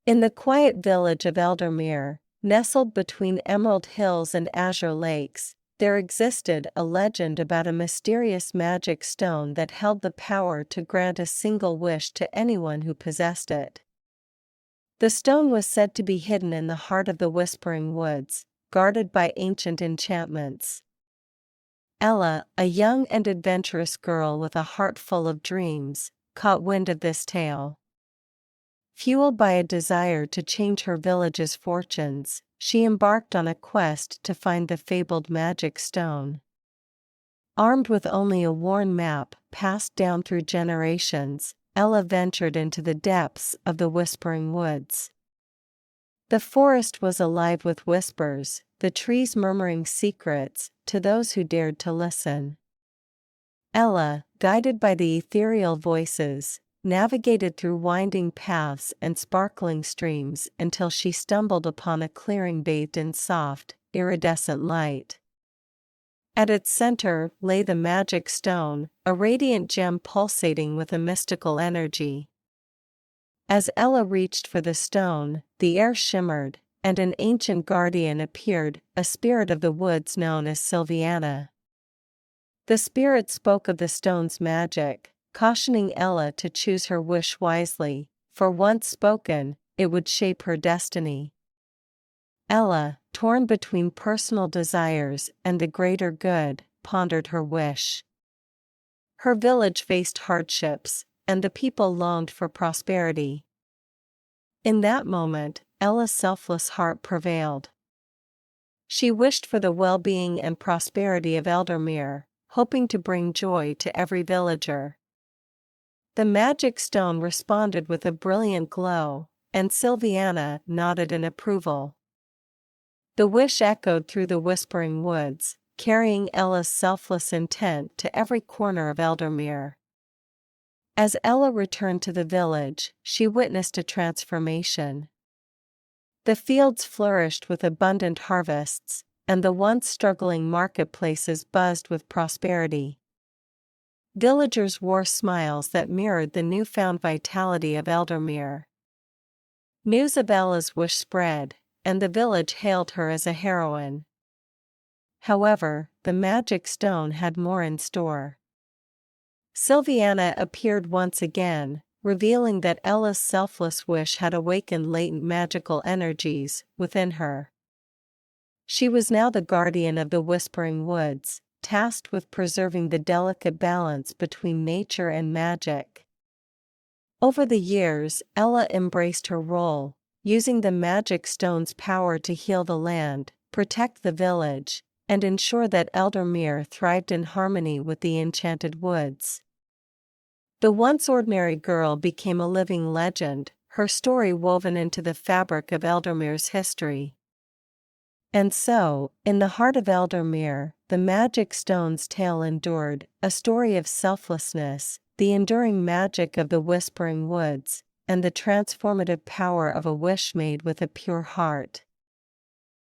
In the quiet village of Eldermere, nestled between emerald hills and azure lakes, there existed a legend about a mysterious magic stone that held the power to grant a single wish to anyone who possessed it. The stone was said to be hidden in the heart of the Whispering Woods, guarded by ancient enchantments. Ella, a young and adventurous girl with a heart full of dreams, caught wind of this tale. Fueled by a desire to change her village's fortunes, she embarked on a quest to find the fabled magic stone. Armed with only a worn map passed down through generations, Ella ventured into the depths of the Whispering Woods. The forest was alive with whispers, the trees murmuring secrets to those who dared to listen. Ella, guided by the ethereal voices, navigated through winding paths and sparkling streams until she stumbled upon a clearing bathed in soft, iridescent light. At its center lay the magic stone, a radiant gem pulsating with a mystical energy. As Ella reached for the stone, the air shimmered, and an ancient guardian appeared, a spirit of the woods known as Sylviana. The spirit spoke of the stone's magic, cautioning Ella to choose her wish wisely, for once spoken, it would shape her destiny. Ella, torn between personal desires and the greater good, pondered her wish. Her village faced hardships, and the people longed for prosperity. In that moment, Ella's selfless heart prevailed. She wished for the well-being and prosperity of Eldermere, hoping to bring joy to every villager. The magic stone responded with a brilliant glow, and Sylviana nodded in approval. The wish echoed through the Whispering Woods, carrying Ella's selfless intent to every corner of Eldermere. As Ella returned to the village, she witnessed a transformation. The fields flourished with abundant harvests, and the once struggling marketplaces buzzed with prosperity. Villagers wore smiles that mirrored the newfound vitality of Eldermere. News of Ella's wish spread, and the village hailed her as a heroine. However, the magic stone had more in store. Sylviana appeared once again, revealing that Ella's selfless wish had awakened latent magical energies within her. She was now the guardian of the Whispering Woods, tasked with preserving the delicate balance between nature and magic. Over the years, Ella embraced her role, using the magic stone's power to heal the land, protect the village, and ensure that Eldermere thrived in harmony with the enchanted woods. The once ordinary girl became a living legend, her story woven into the fabric of Eldermere's history. And so, in the heart of Eldermere, the magic stone's tale endured, a story of selflessness, the enduring magic of the Whispering Woods, and the transformative power of a wish made with a pure heart.